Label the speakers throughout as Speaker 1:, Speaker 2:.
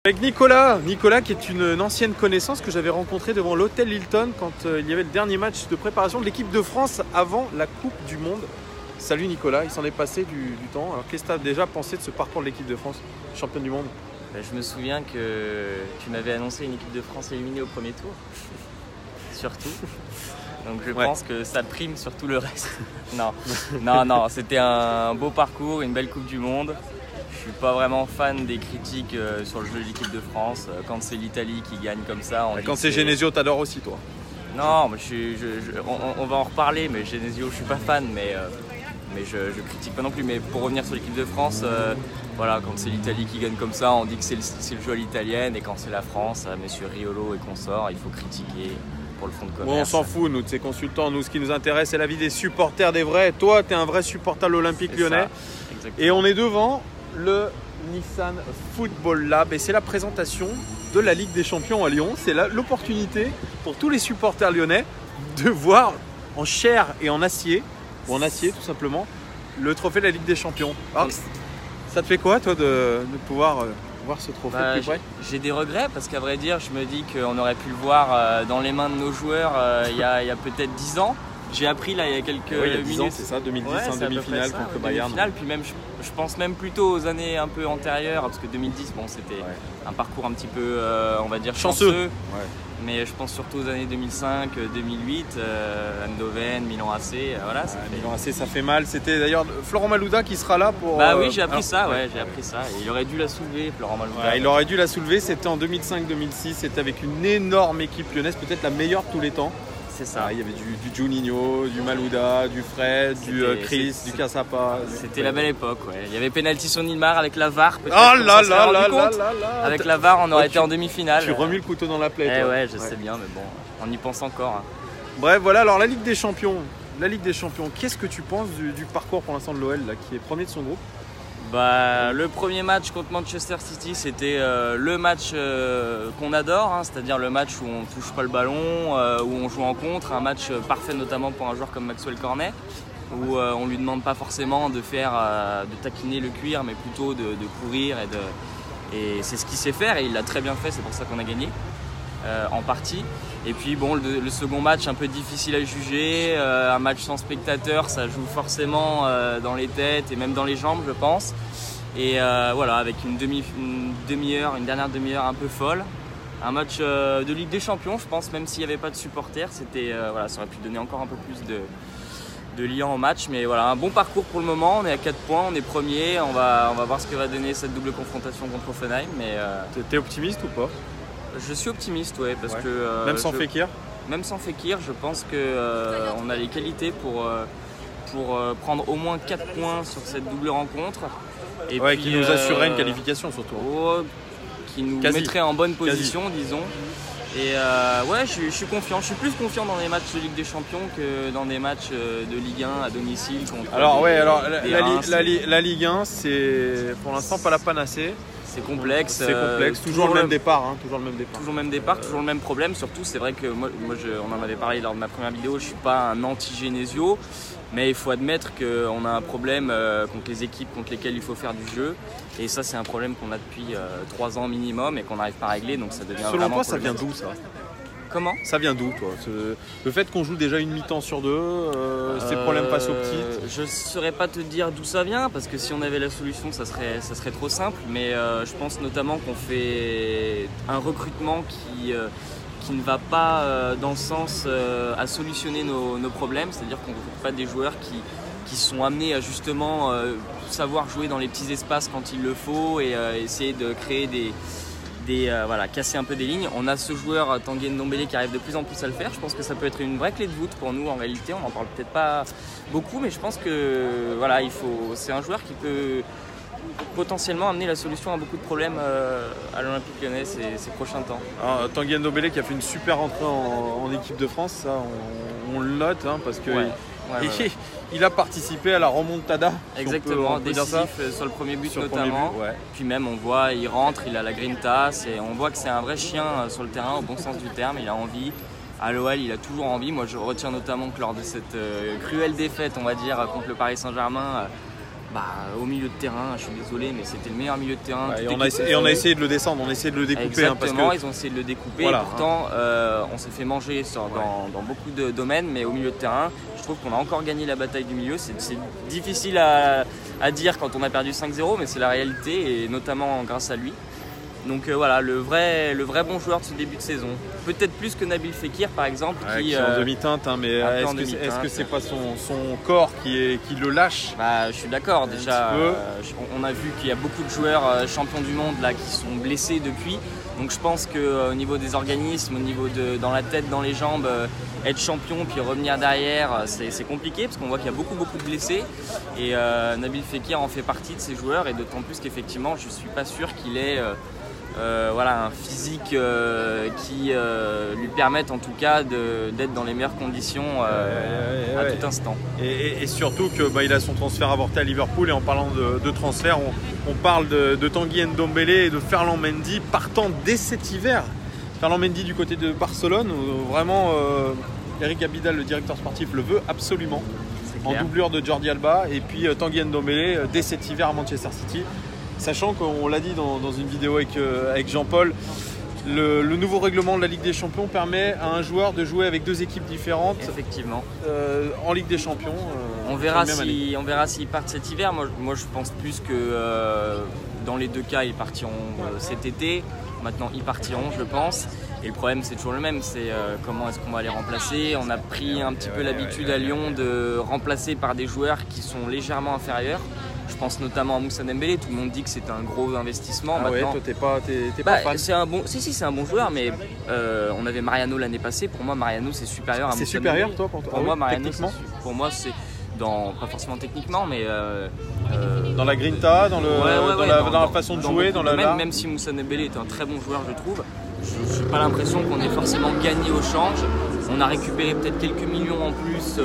Speaker 1: Avec Nicolas qui est une ancienne connaissance que j'avais rencontré devant l'hôtel Hilton quand il y avait le dernier match de préparation de l'équipe de France avant la Coupe du Monde. Salut Nicolas, il s'en est passé du temps. Alors qu'est-ce que tu as déjà pensé de ce parcours de l'équipe de France, championne du monde?
Speaker 2: Je me souviens que tu m'avais annoncé une équipe de France éliminée au premier tour, surtout. Donc je pense que ça prime sur tout le reste. Non, c'était un beau parcours, une belle Coupe du Monde. Je suis pas vraiment fan des critiques sur le jeu de l'équipe de France. Quand c'est l'Italie qui gagne comme ça,
Speaker 1: quand c'est Genesio, t'adores aussi toi?
Speaker 2: Non, mais on va en reparler, mais Genesio, je suis pas fan, mais je critique pas non plus. Mais pour revenir sur l'équipe de France, voilà, quand c'est l'Italie qui gagne comme ça, on dit que c'est le jeu à l'italienne, et quand c'est la France, monsieur Riolo et consorts, il faut critiquer pour le fond de commerce.
Speaker 1: Bon, on s'en fout, nous, de ces consultants. Nous, ce qui nous intéresse, c'est la vie des supporters, des vrais. Toi, tu es un vrai supporter de l'Olympique Lyonnais. Et on est devant le Nissan Football Lab et c'est la présentation de la Ligue des Champions à Lyon. C'est l'opportunité pour tous les supporters lyonnais de voir en chair et en acier, ou en acier tout simplement, le trophée de la Ligue des Champions. Alors, ça te fait quoi toi de pouvoir voir ce trophée de plus près?
Speaker 2: J'ai des regrets parce qu'à vrai dire, je me dis qu'on aurait pu le voir dans les mains de nos joueurs il y a peut-être 10 ans. J'ai appris là il y a quelques minutes.
Speaker 1: C'est ça, 2010 en demi-finale contre Bayern.
Speaker 2: Puis même, je pense même plutôt aux années un peu antérieures, parce que 2010, bon, c'était un parcours un petit peu, on va dire, chanceux. Mais je pense surtout aux années 2005, 2008, Eindhoven, Milan AC. Voilà,
Speaker 1: Milan AC, ça fait mal. C'était d'ailleurs Florent Malouda qui sera là pour.
Speaker 2: Bah oui, j'ai appris ça. J'ai appris ça. Et il aurait dû la soulever, Florent Malouda.
Speaker 1: Il aurait dû la soulever. C'était en 2005-2006. C'était avec une énorme équipe lyonnaise, peut-être la meilleure de tous les temps.
Speaker 2: C'est ça.
Speaker 1: Il y avait du Juninho, du Malouda, du Fred, du Chris, du Cassapa.
Speaker 2: C'était la belle époque, ouais. Il y avait penalty sur Nilmar avec la VAR.
Speaker 1: Oh là là là.
Speaker 2: Avec la VAR, on aurait été en demi-finale.
Speaker 1: Tu remues le couteau dans la plaie.
Speaker 2: Ouais, je sais bien, mais bon, on y pense encore.
Speaker 1: Bref, voilà, alors la Ligue des Champions. Qu'est-ce que tu penses du parcours pour l'instant de l'OL, qui est premier de son groupe?
Speaker 2: Le premier match contre Manchester City, c'était le match qu'on adore, c'est-à-dire le match où on ne touche pas le ballon, où on joue en contre, un match parfait notamment pour un joueur comme Maxwell Cornet, où on ne lui demande pas forcément de taquiner le cuir, mais plutôt de courir, et c'est ce qu'il sait faire, et il l'a très bien fait, c'est pour ça qu'on a gagné, en partie. Et puis bon, le second match un peu difficile à juger, un match sans spectateurs, ça joue forcément dans les têtes et même dans les jambes, je pense. Et voilà, avec une dernière demi-heure un peu folle. Un match de Ligue des Champions, je pense, même s'il n'y avait pas de supporters, voilà, ça aurait pu donner encore un peu plus de liant au match. Mais voilà, un bon parcours pour le moment, on est à 4 points, on est premier, on va voir ce que va donner cette double confrontation contre Hoffenheim.
Speaker 1: T'es optimiste ou pas?
Speaker 2: Je suis optimiste, ouais, parce que...
Speaker 1: même sans Fekir?
Speaker 2: Même sans Fekir, je pense qu'on a les qualités pour prendre au moins 4 points sur cette double rencontre. Et puis,
Speaker 1: qui nous assurerait une qualification surtout.
Speaker 2: Qui nous mettrait en bonne position, disons. Et ouais, je suis confiant. Je suis plus confiant dans les matchs de Ligue des Champions que dans des matchs de Ligue 1 à domicile.
Speaker 1: La Ligue 1, c'est pour l'instant pas la panacée.
Speaker 2: C'est complexe.
Speaker 1: Toujours le même départ.
Speaker 2: Toujours le même problème. Surtout, c'est vrai que moi on en avait parlé lors de ma première vidéo, je suis pas un anti-Genesio, mais il faut admettre qu'on a un problème contre les équipes contre lesquelles il faut faire du jeu. Et ça, c'est un problème qu'on a depuis 3 ans minimum et qu'on n'arrive pas à régler. Donc ça devient
Speaker 1: Selon toi, ça vient d'où ça?
Speaker 2: Comment?
Speaker 1: Ça vient d'où, toi? Le fait qu'on joue déjà une mi-temps sur 2, ces problèmes face aux petites?
Speaker 2: Je ne saurais pas te dire d'où ça vient, parce que si on avait la solution, ça serait trop simple. Mais je pense notamment qu'on fait un recrutement qui ne va pas dans le sens à solutionner nos problèmes. C'est-à-dire qu'on ne recrute pas des joueurs qui sont amenés à justement savoir jouer dans les petits espaces quand il le faut et essayer de créer casser un peu des lignes. On a ce joueur Tanguy Ndombele qui arrive de plus en plus à le faire. Je pense que ça peut être une vraie clé de voûte pour nous en réalité. On n'en parle peut-être pas beaucoup, mais je pense que voilà, c'est un joueur qui peut potentiellement amener la solution à beaucoup de problèmes à l'Olympique Lyonnais ces prochains temps.
Speaker 1: Tanguy Ndombele qui a fait une super entrée en équipe de France, ça on le note parce que il a participé à la remontada.
Speaker 2: Exactement, décisif sur le premier but notamment. Puis même on voit, il rentre, il a la grinta, on voit que c'est un vrai chien sur le terrain au bon sens du terme, il a envie. À l'OL, il a toujours envie. Moi, je retiens notamment que lors de cette cruelle défaite, on va dire, contre le Paris Saint-Germain, Au milieu de terrain, je suis désolé, mais c'était le meilleur milieu de terrain.
Speaker 1: Et on a essayé de le descendre, on a essayé de le découper.
Speaker 2: Exactement, ils ont essayé de le découper. Voilà. Et pourtant, on s'est fait manger dans beaucoup de domaines, mais au milieu de terrain, je trouve qu'on a encore gagné la bataille du milieu. C'est difficile à dire quand on a perdu 5-0, mais c'est la réalité, et notamment grâce à lui. Donc voilà, le vrai bon joueur de ce début de saison. Peut-être plus que Nabil Fekir par exemple.
Speaker 1: Qui est en demi-teinte, mais est-ce que c'est pas son corps qui le lâche?
Speaker 2: Je suis d'accord, déjà on a vu qu'il y a beaucoup de joueurs champions du monde là, qui sont blessés depuis. Donc je pense qu'au niveau des organismes, au niveau dans la tête, dans les jambes, être champion puis revenir derrière, c'est compliqué parce qu'on voit qu'il y a beaucoup de blessés. Et Nabil Fekir en fait partie de ces joueurs, et d'autant plus qu'effectivement je ne suis pas sûr qu'il ait un physique qui lui permette en tout cas d'être dans les meilleures conditions à tout instant.
Speaker 1: Et surtout qu'il a son transfert avorté à Liverpool, et en parlant de transfert, on parle de Tanguy Ndombele et de Ferland Mendy partant dès cet hiver. Ferland Mendy du côté de Barcelone, où vraiment Eric Abidal, le directeur sportif, le veut absolument, en doublure de Jordi Alba, et puis Tanguy Ndombele dès cet hiver à Manchester City. Sachant qu'on l'a dit dans une vidéo avec Jean-Paul, le nouveau règlement de la Ligue des Champions permet à un joueur de jouer avec 2 équipes différentes.
Speaker 2: Effectivement.
Speaker 1: En Ligue des Champions.
Speaker 2: On verra s'ils partent cet hiver. Moi je pense plus que dans les 2 cas ils partiront cet été. Maintenant ils partiront, je pense. Et le problème c'est toujours le même, c'est comment est-ce qu'on va les remplacer. On a pris un petit peu l'habitude à Lyon de remplacer par des joueurs qui sont légèrement inférieurs. Je pense notamment à Moussa Dembélé. Tout le monde dit que c'est un gros investissement.
Speaker 1: Toi t'es pas fan.
Speaker 2: C'est un bon, c'est un bon joueur, mais on avait Mariano l'année passée. Pour moi, Mariano c'est supérieur à Moussa Dembélé.
Speaker 1: C'est supérieur toi pour toi?
Speaker 2: Pour moi, Mariano, pour moi c'est pas forcément techniquement, mais
Speaker 1: dans la grinta, dans la façon de jouer,
Speaker 2: même si Moussa Dembélé est un très bon joueur, je trouve. Je n'ai pas l'impression qu'on ait forcément gagné au change. On a récupéré peut-être quelques millions en plus.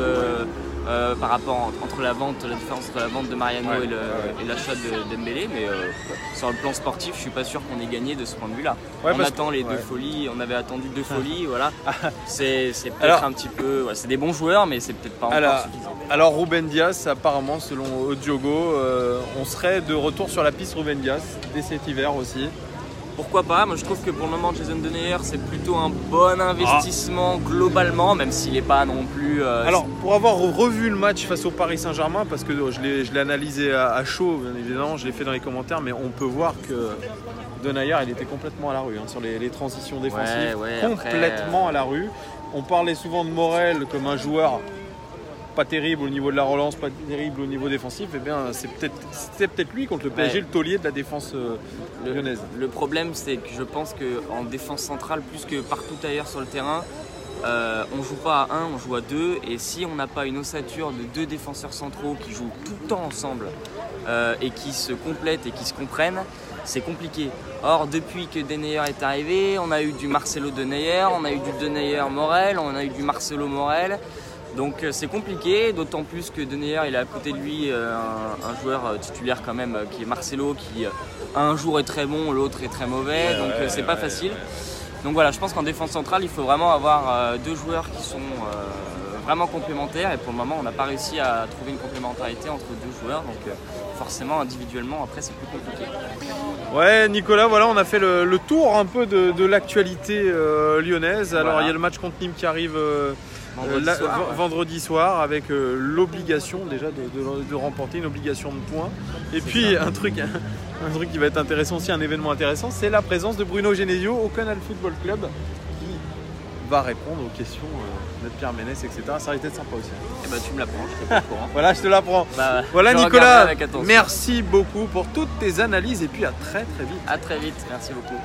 Speaker 2: Par rapport entre la différence entre la vente de Mariano et l'achat de Dembélé, mais sur le plan sportif, je suis pas sûr qu'on ait gagné de ce point de vue-là. On attend les 2 folies, on avait attendu 2 folies, voilà. C'est peut-être un petit peu, c'est des bons joueurs, mais c'est peut-être pas encore suffisant.
Speaker 1: Alors Ruben Dias, apparemment, selon Diogo, on serait de retour sur la piste Ruben Dias dès cet hiver aussi.
Speaker 2: Pourquoi pas? Moi je trouve que pour le moment Jason Denayer c'est plutôt un bon investissement globalement, même s'il n'est pas non plus...
Speaker 1: Alors pour avoir revu le match face au Paris Saint-Germain, parce que je l'ai analysé à chaud, bien évidemment, je l'ai fait dans les commentaires, mais on peut voir que Denayer il était complètement à la rue sur les transitions défensives, complètement à la rue. On parlait souvent de Morel comme un joueur pas terrible au niveau de la relance, pas terrible au niveau défensif. Et bien c'était peut-être lui contre le PSG, le taulier de la défense lyonnaise.
Speaker 2: Le problème c'est que je pense qu'en défense centrale, plus que partout ailleurs sur le terrain, on joue pas à 1, on joue à 2, et si on n'a pas une ossature de 2 défenseurs centraux qui jouent tout le temps ensemble et qui se complètent et qui se comprennent, c'est compliqué. Or depuis que Denayer est arrivé, on a eu du Marcelo Denayer, on a eu du Denayer Morel, on a eu du Marcelo Morel. Donc c'est compliqué, d'autant plus que Denayer il a à côté de lui un joueur titulaire quand même qui est Marcelo, qui un jour est très bon, l'autre est très mauvais, donc c'est pas facile. Donc voilà, je pense qu'en défense centrale il faut vraiment avoir 2 joueurs qui sont vraiment complémentaires, et pour le moment on n'a pas réussi à trouver une complémentarité entre 2 joueurs, donc forcément individuellement après c'est plus compliqué.
Speaker 1: Ouais Nicolas, voilà, on a fait le tour un peu de l'actualité lyonnaise. Alors il y a le match contre Nîmes qui arrive vendredi soir, avec l'obligation déjà de remporter, une obligation de points. Et puis un truc qui va être intéressant aussi, un événement intéressant, c'est la présence de Bruno Genesio au Canal Football Club, qui va répondre aux questions de Pierre Ménès, etc. Ça va être sympa aussi.
Speaker 2: Et bah tu me l'apprends, je te pas au courant.
Speaker 1: Voilà, je te l'apprends. Voilà Nicolas, merci beaucoup pour toutes tes analyses, et puis à très vite.
Speaker 2: À très vite, merci beaucoup.